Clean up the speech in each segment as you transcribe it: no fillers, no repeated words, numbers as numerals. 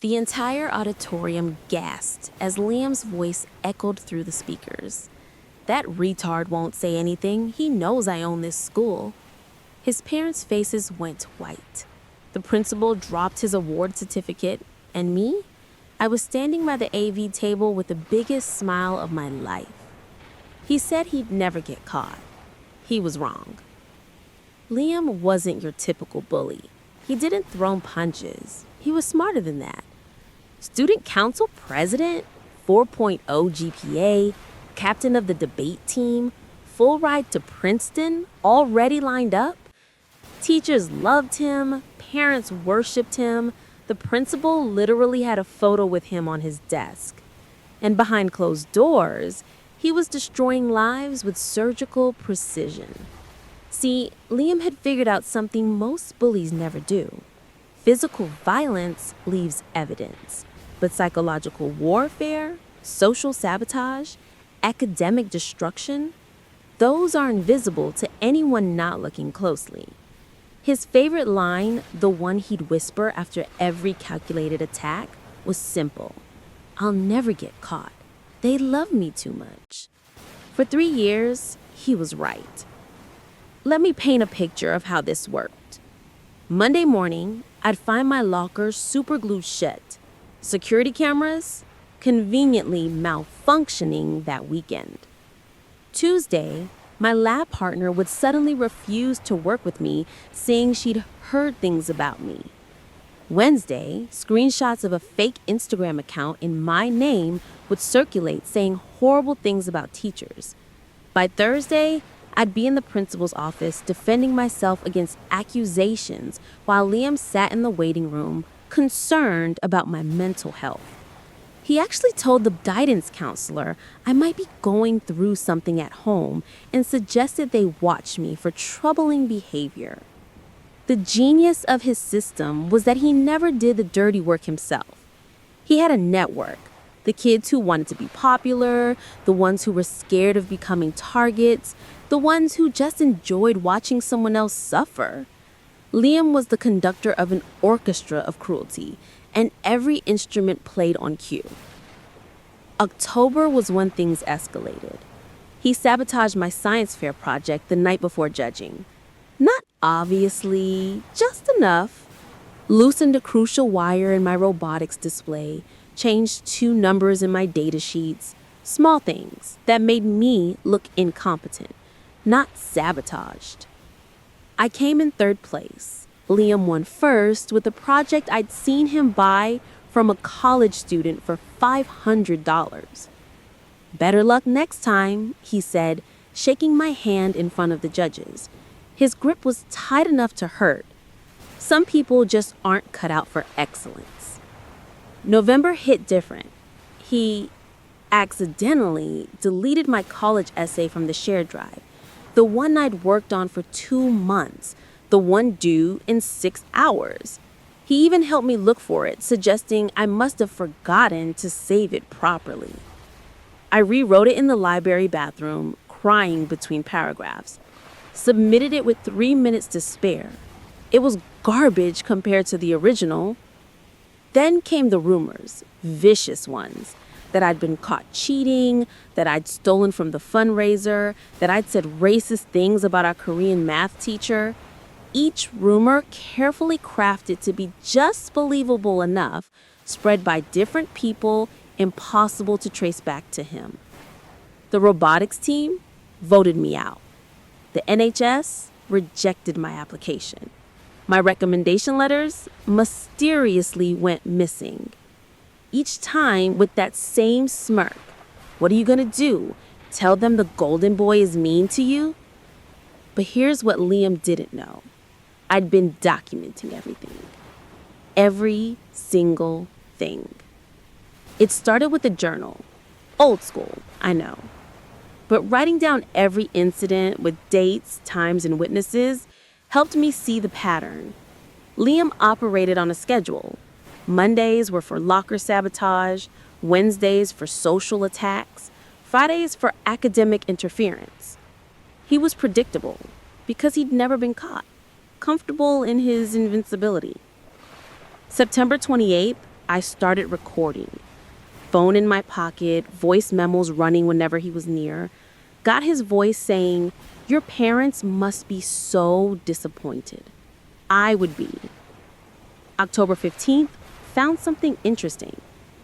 The entire auditorium gasped as Liam's voice echoed through the speakers. That retard won't say anything. He knows I own this school. His parents' faces went white. The principal dropped his award certificate, and me? I was standing by the AV table with the biggest smile of my life. He said he'd never get caught. He was wrong. Liam wasn't your typical bully. He didn't throw punches. He was smarter than that. Student council president, 4.0 GPA, captain of the debate team, full ride to Princeton, already lined up. Teachers loved him, parents worshipped him. The principal literally had a photo with him on his desk. And behind closed doors, he was destroying lives with surgical precision. See, Liam had figured out something most bullies never do. Physical violence leaves evidence, but psychological warfare, social sabotage, academic destruction, those are invisible to anyone not looking closely. His favorite line, the one he'd whisper after every calculated attack, was simple. I'll never get caught. They love me too much. For 3 years, he was right. Let me paint a picture of how this worked. Monday morning, I'd find my locker superglued shut. Security cameras conveniently malfunctioning that weekend. Tuesday, my lab partner would suddenly refuse to work with me, saying she'd heard things about me. Wednesday, screenshots of a fake Instagram account in my name would circulate saying horrible things about teachers. By Thursday, I'd be in the principal's office defending myself against accusations while Liam sat in the waiting room, concerned about my mental health. He actually told the guidance counselor I might be going through something at home and suggested they watch me for troubling behavior. The genius of his system was that he never did the dirty work himself. He had a network. The kids who wanted to be popular, the ones who were scared of becoming targets, the ones who just enjoyed watching someone else suffer. Liam was the conductor of an orchestra of cruelty, and every instrument played on cue. October was when things escalated. He sabotaged my science fair project the night before judging. Not obviously, just enough. Loosened a crucial wire in my robotics display, changed 2 numbers in my data sheets. Small things that made me look incompetent, not sabotaged. I came in 3rd place. Liam won first with a project I'd seen him buy from a college student for $500. Better luck next time, he said, shaking my hand in front of the judges. His grip was tight enough to hurt. Some people just aren't cut out for excellence. November hit different. He accidentally deleted my college essay from the shared drive, the one I'd worked on for 2 months, the one due in 6 hours. He even helped me look for it, suggesting I must have forgotten to save it properly. I rewrote it in the library bathroom, crying between paragraphs. Submitted it with 3 minutes to spare. It was garbage compared to the original. Then came the rumors, vicious ones, that I'd been caught cheating, that I'd stolen from the fundraiser, that I'd said racist things about our Korean math teacher. Each rumor carefully crafted to be just believable enough, spread by different people, impossible to trace back to him. The robotics team voted me out. The NHS rejected my application. My recommendation letters mysteriously went missing. Each time with that same smirk. What are you gonna do? Tell them the golden boy is mean to you? But here's what Liam didn't know. I'd been documenting everything. Every single thing. It started with a journal. Old school, I know. But writing down every incident with dates, times, and witnesses helped me see the pattern. Liam operated on a schedule. Mondays were for locker sabotage, Wednesdays for social attacks, Fridays for academic interference. He was predictable because he'd never been caught, comfortable in his invincibility. September 28th, I started recording. Phone in my pocket, voice memos running whenever he was near. Got his voice saying, "Your parents must be so disappointed." I would be. October 15th, found something interesting.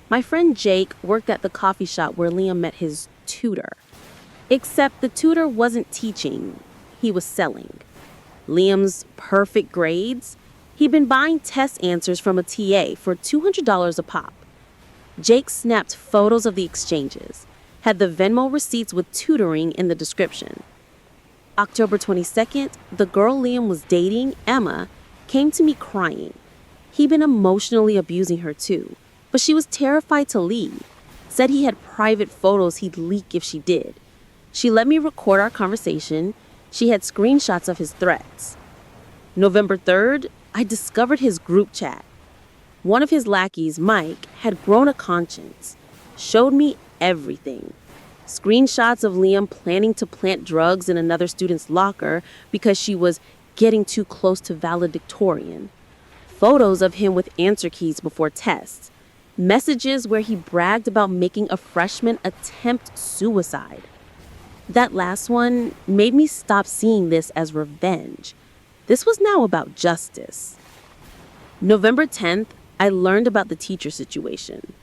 My friend Jake worked at the coffee shop where Liam met his tutor. Except the tutor wasn't teaching, he was selling. Liam's perfect grades? He'd been buying test answers from a TA for $200 a pop. Jake snapped photos of the exchanges, had the Venmo receipts with tutoring in the description. October 22nd, the girl Liam was dating, Emma, came to me crying. He'd been emotionally abusing her too, but she was terrified to leave. Said he had private photos he'd leak if she did. She let me record our conversation. She had screenshots of his threats. November 3rd, I discovered his group chat. One of his lackeys, Mike, had grown a conscience, showed me everything. Screenshots of Liam planning to plant drugs in another student's locker because she was getting too close to valedictorian. Photos of him with answer keys before tests. Messages where he bragged about making a freshman attempt suicide. That last one made me stop seeing this as revenge. This was now about justice. November 10th, I learned about the teacher situation.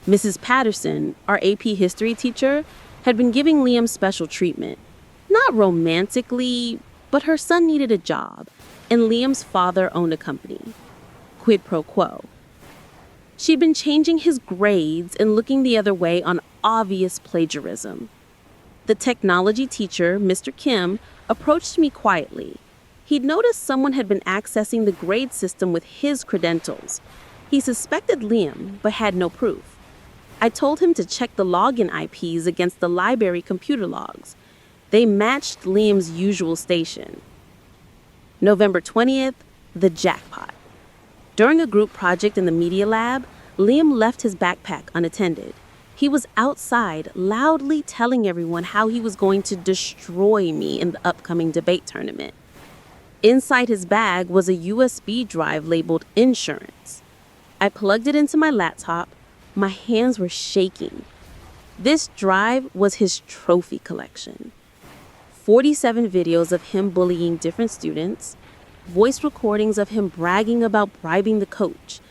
Mrs. Patterson, our AP history teacher, had been giving Liam special treatment. Not romantically, but her son needed a job, and Liam's father owned a company. Quid pro quo. She'd been changing his grades and looking the other way on obvious plagiarism. The technology teacher, Mr. Kim, approached me quietly. He'd noticed someone had been accessing the grade system with his credentials. He suspected Liam, but had no proof. I told him to check the login IPs against the library computer logs. They matched Liam's usual station. November 20th, the jackpot. During a group project in the media lab, Liam left his backpack unattended. He was outside, loudly telling everyone how he was going to destroy me in the upcoming debate tournament. Inside his bag was a USB drive labeled insurance. I plugged it into my laptop. My hands were shaking. This drive was his trophy collection. 47 videos of him bullying different students, voice recordings of him bragging about bribing the coach,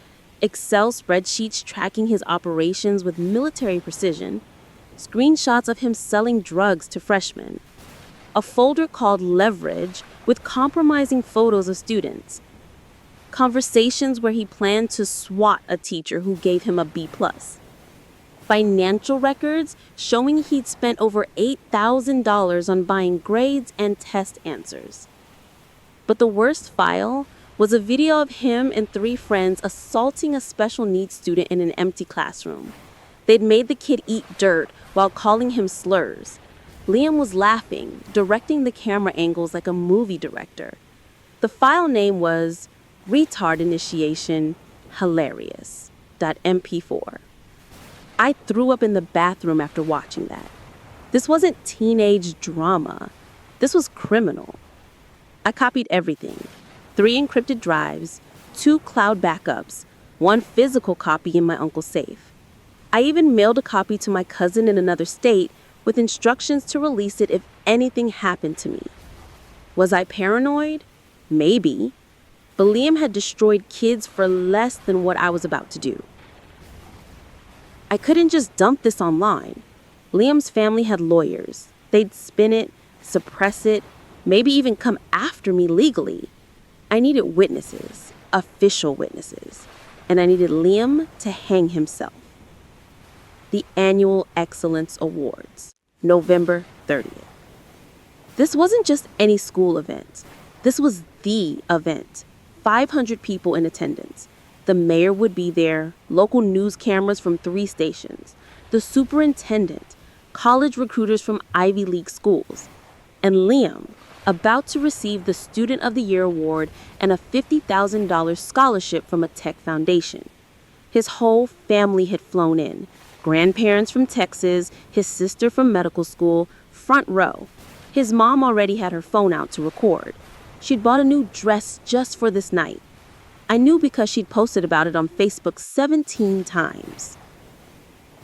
Excel spreadsheets tracking his operations with military precision, screenshots of him selling drugs to freshmen, a folder called Leverage with compromising photos of students, conversations where he planned to swat a teacher who gave him a B+, financial records showing he'd spent over $8,000 on buying grades and test answers. But the worst file was a video of him and 3 friends assaulting a special needs student in an empty classroom. They'd made the kid eat dirt while calling him slurs. Liam was laughing, directing the camera angles like a movie director. The file name was Retard Initiation Hilarious.mp4. I threw up in the bathroom after watching that. This wasn't teenage drama. This was criminal. I copied everything. 3 encrypted drives, 2 cloud backups, 1 physical copy in my uncle's safe. I even mailed a copy to my cousin in another state with instructions to release it if anything happened to me. Was I paranoid? Maybe. But Liam had destroyed kids for less than what I was about to do. I couldn't just dump this online. Liam's family had lawyers. They'd spin it, suppress it, maybe even come after me legally. I needed witnesses, official witnesses, and I needed Liam to hang himself. The Annual Excellence Awards, November 30th. This wasn't just any school event. This was the event. 500 people in attendance. The mayor would be there, local news cameras from 3 stations, the superintendent, college recruiters from Ivy League schools, and Liam, about to receive the Student of the Year award and a $50,000 scholarship from a tech foundation. His whole family had flown in. Grandparents from Texas, his sister from medical school, front row. His mom already had her phone out to record. She'd bought a new dress just for this night. I knew because she'd posted about it on Facebook 17 times.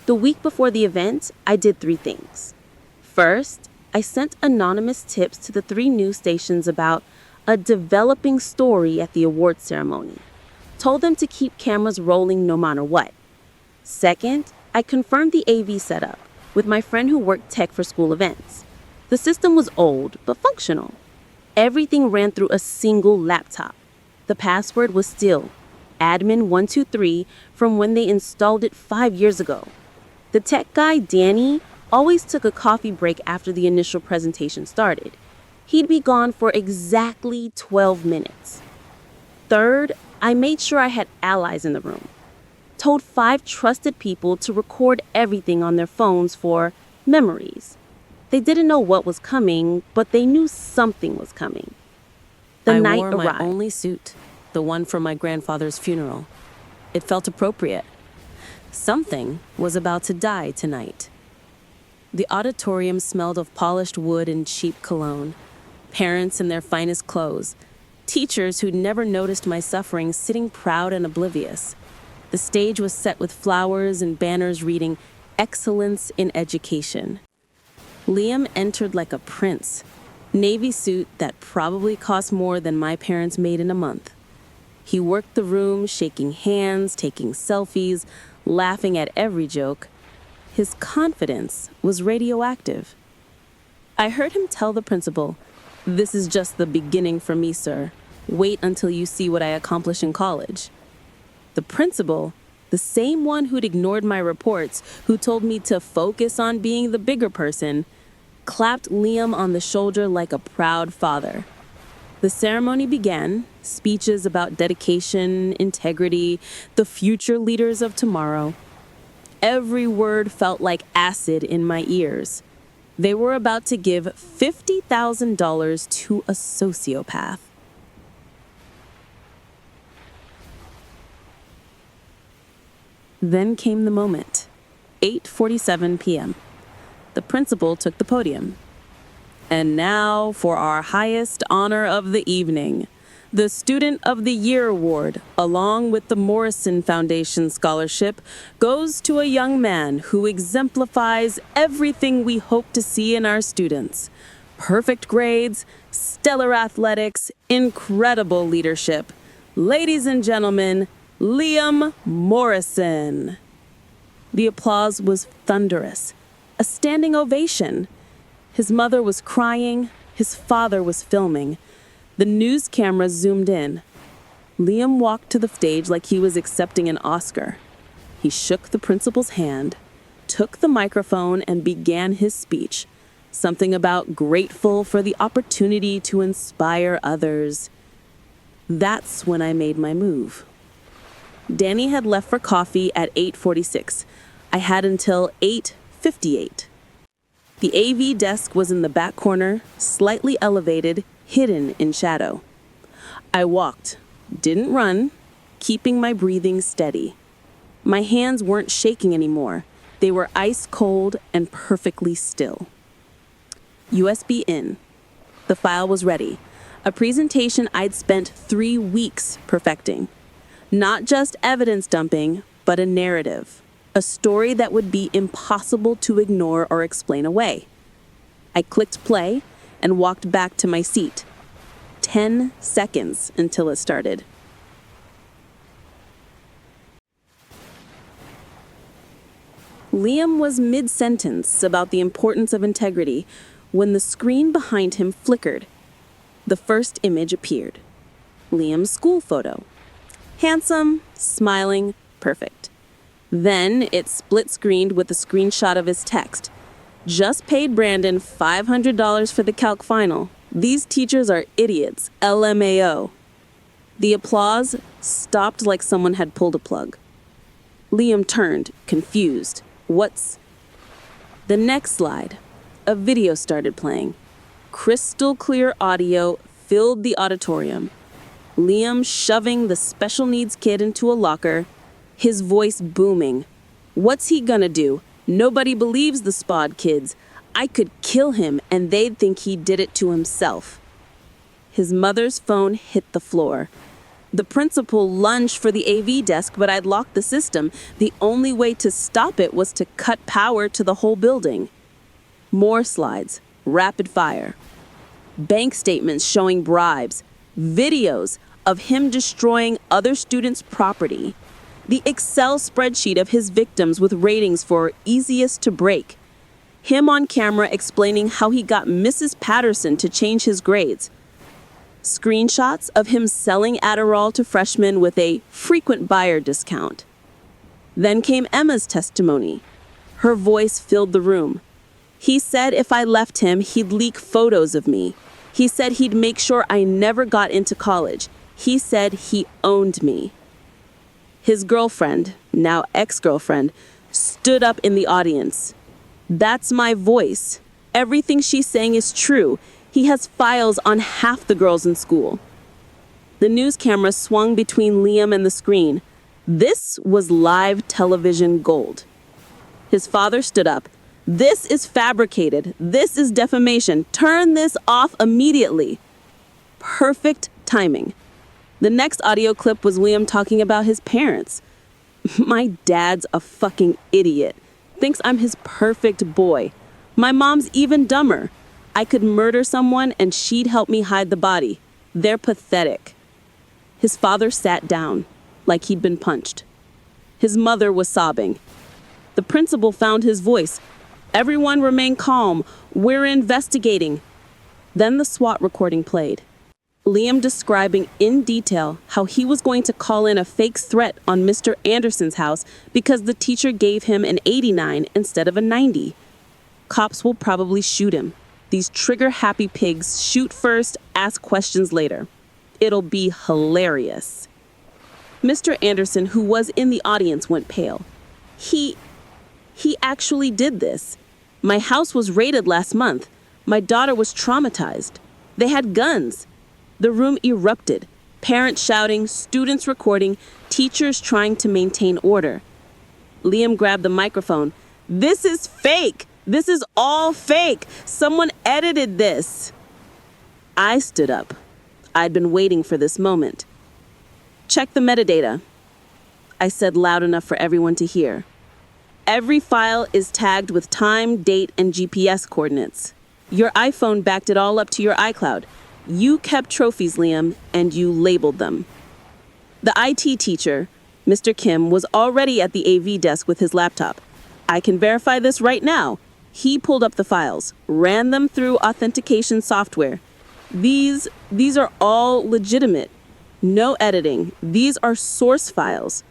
The week before the event, I did 3 things. First, I sent anonymous tips to the 3 news stations about a developing story at the awards ceremony. Told them to keep cameras rolling no matter what. Second, I confirmed the AV setup with my friend who worked tech for school events. The system was old, but functional. Everything ran through a single laptop. The password was still admin123 from when they installed it 5 years ago. The tech guy, Danny, always took a coffee break after the initial presentation started. He'd be gone for exactly 12 minutes. Third, I made sure I had allies in the room. Told 5 trusted people to record everything on their phones for memories. They didn't know what was coming, but they knew something was coming. The night arrived. I wore my only suit, the one from my grandfather's funeral. It felt appropriate. Something was about to die tonight. The auditorium smelled of polished wood and cheap cologne. Parents in their finest clothes. Teachers who'd never noticed my suffering sitting proud and oblivious. The stage was set with flowers and banners reading, "Excellence in Education." Liam entered like a prince. Navy suit that probably cost more than my parents made in a month. He worked the room, shaking hands, taking selfies, laughing at every joke. His confidence was radioactive. I heard him tell the principal, "This is just the beginning for me, sir. Wait until you see what I accomplish in college." The principal, the same one who'd ignored my reports, who told me to focus on being the bigger person, clapped Liam on the shoulder like a proud father. The ceremony began, speeches about dedication, integrity, the future leaders of tomorrow. Every word felt like acid in my ears. They were about to give $50,000 to a sociopath. Then came the moment. 8:47 p.m. The principal took the podium. "And now for our highest honor of the evening, the Student of the Year Award, along with the Morrison Foundation Scholarship, goes to a young man who exemplifies everything we hope to see in our students. Perfect grades, stellar athletics, incredible leadership. Ladies and gentlemen, Liam Morrison." The applause was thunderous, a standing ovation. His mother was crying, his father was filming. The news cameras zoomed in. Liam walked to the stage like he was accepting an Oscar. He shook the principal's hand, took the microphone, and began his speech. Something about grateful for the opportunity to inspire others. That's when I made my move. Danny had left for coffee at 8:46. I had until 8:58. The AV desk was in the back corner, slightly elevated, hidden in shadow. I walked, didn't run, keeping my breathing steady. My hands weren't shaking anymore. They were ice cold and perfectly still. USB in. The file was ready. A presentation I'd spent 3 weeks perfecting. Not just evidence dumping, but a narrative. A story that would be impossible to ignore or explain away. I clicked play and walked back to my seat. 10 seconds until it started. Liam was mid-sentence about the importance of integrity when the screen behind him flickered. The first image appeared. Liam's school photo. Handsome, smiling, perfect. Then it split-screened with a screenshot of his text. "Just paid Brandon $500 for the calc final. These teachers are idiots, LMAO." The applause stopped like someone had pulled a plug. Liam turned, confused. The next slide. A video started playing. Crystal clear audio filled the auditorium. Liam shoving the special needs kid into a locker, his voice booming. "What's he gonna do? Nobody believes the SPOD kids. I could kill him and they'd think he did it to himself." His mother's phone hit the floor. The principal lunged for the AV desk, but I'd locked the system. The only way to stop it was to cut power to the whole building. More slides, rapid fire. Bank statements showing bribes, videos of him destroying other students' property, the Excel spreadsheet of his victims with ratings for easiest to break, him on camera explaining how he got Mrs. Patterson to change his grades, screenshots of him selling Adderall to freshmen with a frequent buyer discount. Then came Emma's testimony. Her voice filled the room. He said if I left him, he'd leak photos of me. He said he'd make sure I never got into college. He said he owned me. His girlfriend, now ex-girlfriend, stood up in the audience. That's my voice. Everything she's saying is true. He has files on half the girls in school. The news camera swung between Liam and the screen. This was live television gold. His father stood up. This is fabricated. This is defamation. Turn this off immediately. Perfect timing. The next audio clip was Liam talking about his parents. My dad's a fucking idiot. Thinks I'm his perfect boy. My mom's even dumber. I could murder someone and she'd help me hide the body. They're pathetic. His father sat down, like he'd been punched. His mother was sobbing. The principal found his voice. Everyone remain calm. We're investigating. Then the SWAT recording played. Liam describing in detail how he was going to call in a fake threat on Mr. Anderson's house because the teacher gave him an 89 instead of a 90. Cops will probably shoot him. These trigger-happy pigs shoot first, ask questions later. It'll be hilarious. Mr. Anderson, who was in the audience, went pale. He actually did this. My house was raided last month. My daughter was traumatized. They had guns. The room erupted. Parents shouting, students recording, teachers trying to maintain order. Liam grabbed the microphone. This is fake. This is all fake. Someone edited this. I stood up. I'd been waiting for this moment. Check the metadata. I said loud enough for everyone to hear. Every file is tagged with time, date, and GPS coordinates. Your iPhone backed it all up to your iCloud. You kept trophies, Liam, and you labeled them. The IT teacher, Mr. Kim, was already at the AV desk with his laptop. I can verify this right now. He pulled up the files, ran them through authentication software. These are all legitimate. No editing. These are source files.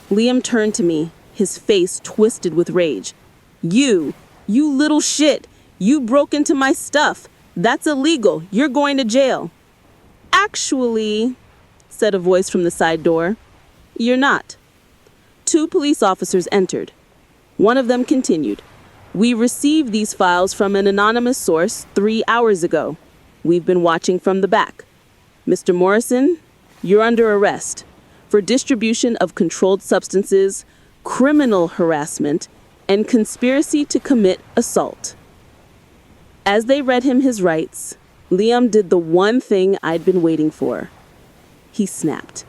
Liam turned to me, his face twisted with rage. You little shit. You broke into my stuff. That's illegal. You're going to jail. Actually, said a voice from the side door, you're not. 2 police officers entered. One of them continued. We received these files from an anonymous source 3 hours ago. We've been watching from the back. Mr. Morrison, you're under arrest for distribution of controlled substances, criminal harassment, and conspiracy to commit assault. As they read him his rights, Liam did the one thing I'd been waiting for. He snapped.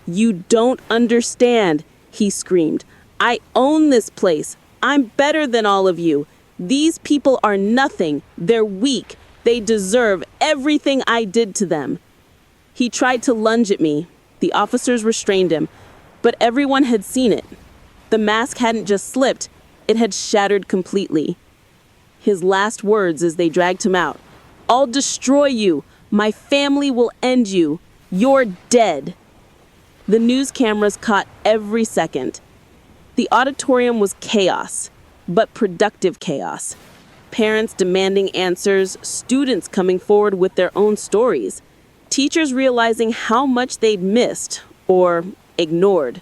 You don't understand, he screamed. I own this place. I'm better than all of you. These people are nothing. They're weak. They deserve everything I did to them. He tried to lunge at me. The officers restrained him, but everyone had seen it. The mask hadn't just slipped, it had shattered completely. His last words as they dragged him out. I'll destroy you. My family will end you. You're dead. The news cameras caught every second. The auditorium was chaos, but productive chaos. Parents demanding answers, students coming forward with their own stories, teachers realizing how much they'd missed or ignored.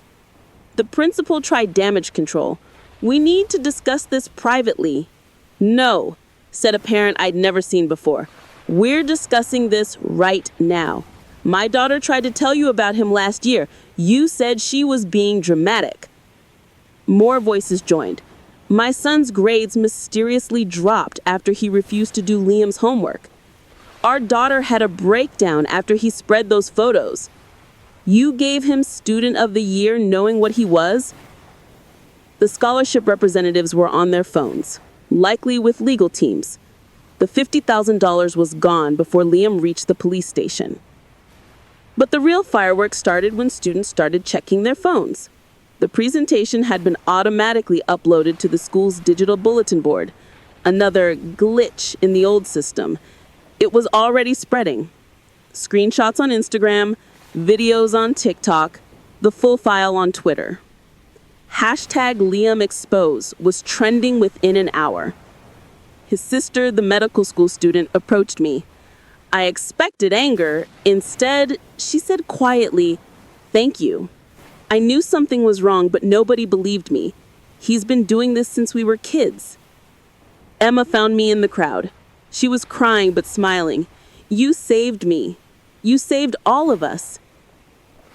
The principal tried damage control. We need to discuss this privately. No, said a parent I'd never seen before. We're discussing this right now. My daughter tried to tell you about him last year. You said she was being dramatic. More voices joined. My son's grades mysteriously dropped after he refused to do Liam's homework. Our daughter had a breakdown after he spread those photos. You gave him Student of the Year knowing what he was? The scholarship representatives were on their phones, likely with legal teams. The $50,000 was gone before Liam reached the police station. But the real fireworks started when students started checking their phones. The presentation had been automatically uploaded to the school's digital bulletin board, another glitch in the old system. It was already spreading. Screenshots on Instagram, videos on TikTok, the full file on Twitter. Hashtag Liam Expose was trending within an hour. His sister, the medical school student, approached me. I expected anger. Instead, she said quietly, "Thank you. I knew something was wrong, but nobody believed me. He's been doing this since we were kids." Emma found me in the crowd. She was crying but smiling. "You saved me. You saved all of us."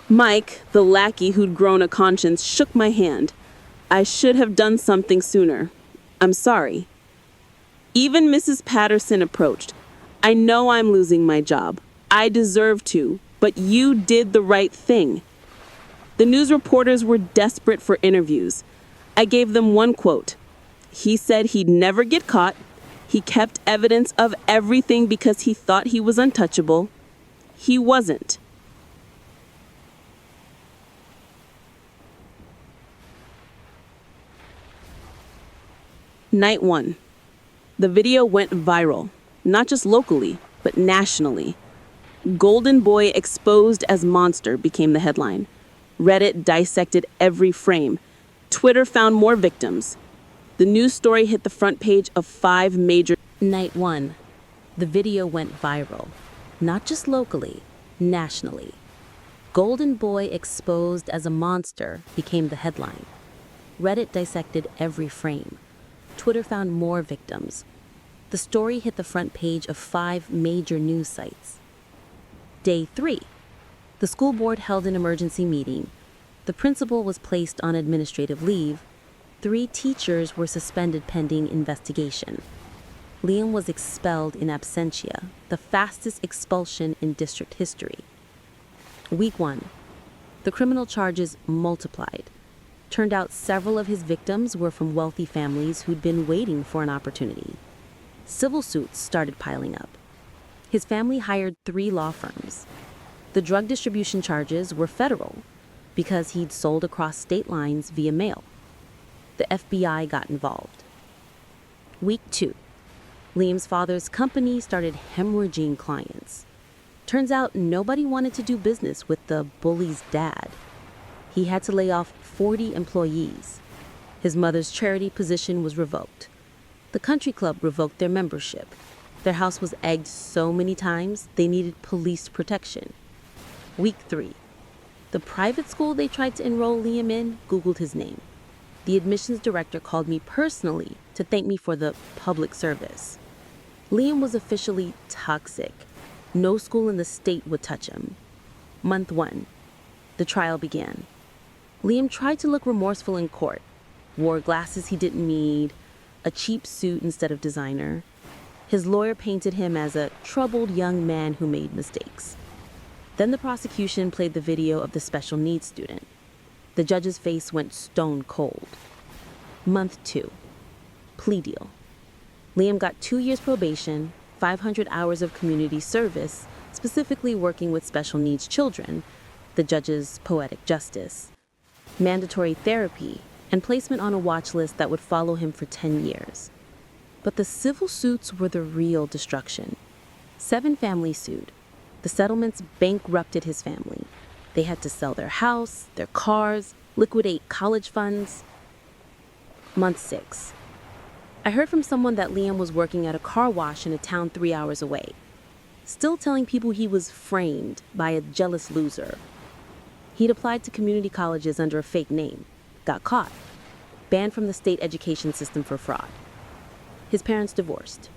Mike, the lackey who'd grown a conscience, shook my hand. "I should have done something sooner. I'm sorry." Even Mrs. Patterson approached. "I know I'm losing my job. I deserve to, but you did the right thing." The news reporters were desperate for interviews. I gave them one quote. He said he'd never get caught. He kept evidence of everything because he thought he was untouchable. He wasn't. Night 1. The video went viral, not just locally, but nationally. "Golden Boy Exposed as Monster" became the headline. Reddit dissected every frame. Twitter found more victims. The news story hit the front page of 5 major... Night 1. The video went viral, not just locally, nationally. "Golden Boy Exposed as a Monster" became the headline. Reddit dissected every frame. Twitter found more victims. The story hit the front page of 5 major news sites. Day 3. The school board held an emergency meeting. The principal was placed on administrative leave. 3 teachers were suspended pending investigation. Liam was expelled in absentia, the fastest expulsion in district history. Week 1. The criminal charges multiplied. Turned out several of his victims were from wealthy families who'd been waiting for an opportunity. Civil suits started piling up. His family hired 3 law firms. The drug distribution charges were federal because he'd sold across state lines via mail. The FBI got involved. Week 2. Liam's father's company started hemorrhaging clients. Turns out nobody wanted to do business with the bully's dad. He had to lay off 40 employees. His mother's charity position was revoked. The country club revoked their membership. Their house was egged so many times they needed police protection. Week 3. The private school they tried to enroll Liam in Googled his name. The admissions director called me personally to thank me for the public service. Liam was officially toxic. No school in the state would touch him. Month 1. The trial began. Liam tried to look remorseful in court, wore glasses he didn't need, a cheap suit instead of designer. His lawyer painted him as a troubled young man who made mistakes. Then the prosecution played the video of the special needs student. The judge's face went stone cold. Month 2. Plea deal. Liam got 2 years probation, 500 hours of community service, specifically working with special needs children, the judge's poetic justice, mandatory therapy, and placement on a watch list that would follow him for 10 years. But the civil suits were the real destruction. 7 families sued. The settlements bankrupted his family. They had to sell their house, their cars, liquidate college funds. Month 6. I heard from someone that Liam was working at a car wash in a town 3 hours away, still telling people he was framed by a jealous loser. He'd applied to community colleges under a fake name, got caught, banned from the state education system for fraud. His parents divorced.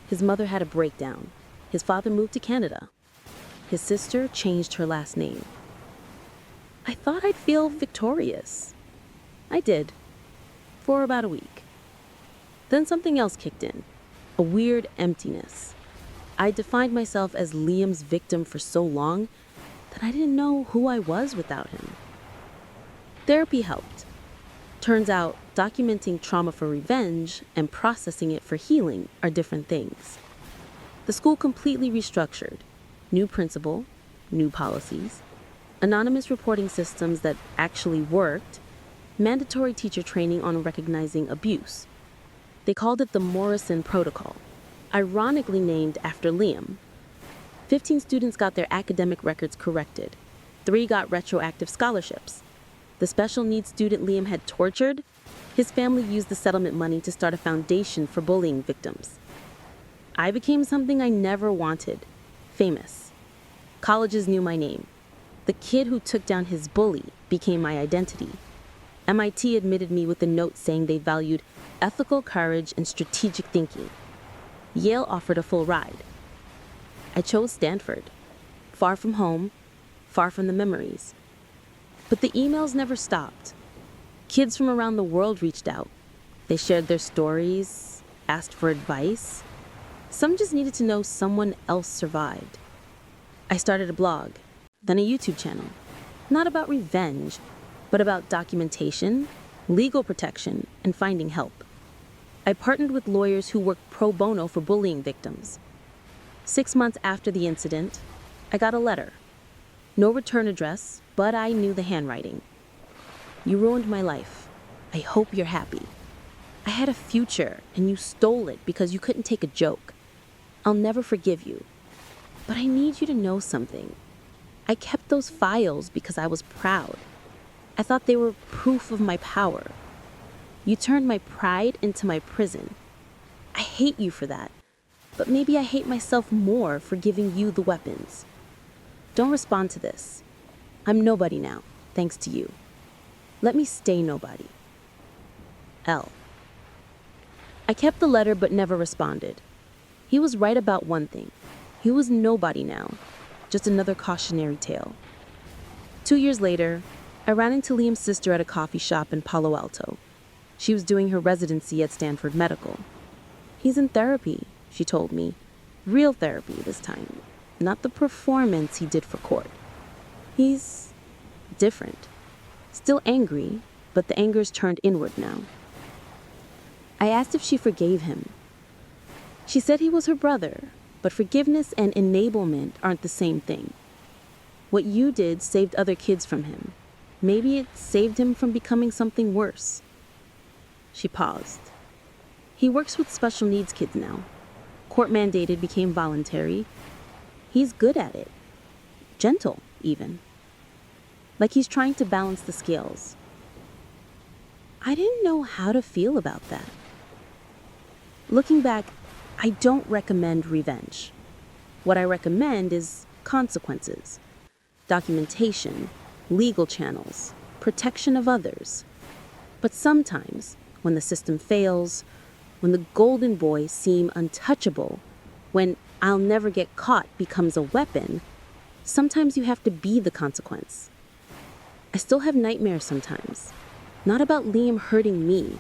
His mother had a breakdown. His father moved to Canada. His sister changed her last name. I thought I'd feel victorious. I did, for about a week. Then something else kicked in, a weird emptiness. I defined myself as Liam's victim for so long, that I didn't know who I was without him. Therapy helped. Turns out, documenting trauma for revenge and processing it for healing are different things. The school completely restructured. New principal, new policies, anonymous reporting systems that actually worked, mandatory teacher training on recognizing abuse. They called it the Morrison Protocol, ironically named after Liam. 15 students got their academic records corrected. 3 got retroactive scholarships. The special needs student Liam had tortured, his family used the settlement money to start a foundation for bullying victims. I became something I never wanted, famous. Colleges knew my name. The kid who took down his bully became my identity. MIT admitted me with a note saying they valued ethical courage and strategic thinking. Yale offered a full ride. I chose Stanford, far from home, far from the memories. But the emails never stopped. Kids from around the world reached out. They shared their stories, asked for advice. Some just needed to know someone else survived. I started a blog, then a YouTube channel, not about revenge, but about documentation, legal protection, and finding help. I partnered with lawyers who work pro bono for bullying victims. 6 months after the incident, I got a letter. No return address, but I knew the handwriting. You ruined my life. I hope you're happy. I had a future, and you stole it because you couldn't take a joke. I'll never forgive you. But I need you to know something. I kept those files because I was proud. I thought they were proof of my power. You turned my pride into my prison. I hate you for that, but maybe I hate myself more for giving you the weapons. Don't respond to this. I'm nobody now, thanks to you. Let me stay nobody. L. I kept the letter but never responded. He was right about one thing. He was nobody now, just another cautionary tale. 2 years later, I ran into Liam's sister at a coffee shop in Palo Alto. She was doing her residency at Stanford Medical. He's in therapy, she told me. Real therapy this time, not the performance he did for court. He's different. Still angry, but the anger's turned inward now. I asked if she forgave him. She said he was her brother, but forgiveness and enablement aren't the same thing. What you did saved other kids from him. Maybe it saved him from becoming something worse. She paused. He works with special needs kids now. Court mandated became voluntary. He's good at it. Gentle, even. Like he's trying to balance the scales. I didn't know how to feel about that. Looking back, I don't recommend revenge. What I recommend is consequences, documentation, legal channels, protection of others. But sometimes, when the system fails, when the golden boys seem untouchable, when I'll never get caught becomes a weapon, sometimes you have to be the consequence. I still have nightmares sometimes, not about Liam hurting me,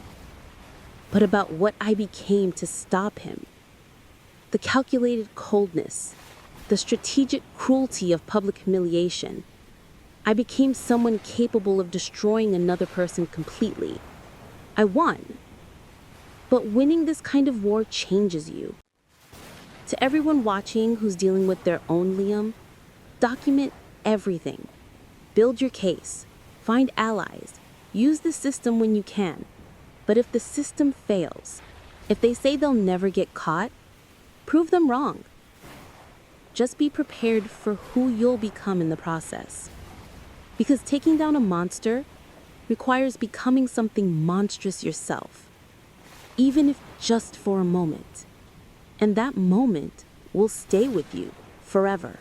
but about what I became to stop him. The calculated coldness, the strategic cruelty of public humiliation. I became someone capable of destroying another person completely. I won. But winning this kind of war changes you. To everyone watching who's dealing with their own Liam, document everything. Build your case. Find allies. Use the system when you can. But if the system fails, if they say they'll never get caught, prove them wrong. Just be prepared for who you'll become in the process. Because taking down a monster requires becoming something monstrous yourself, even if just for a moment. And that moment will stay with you forever.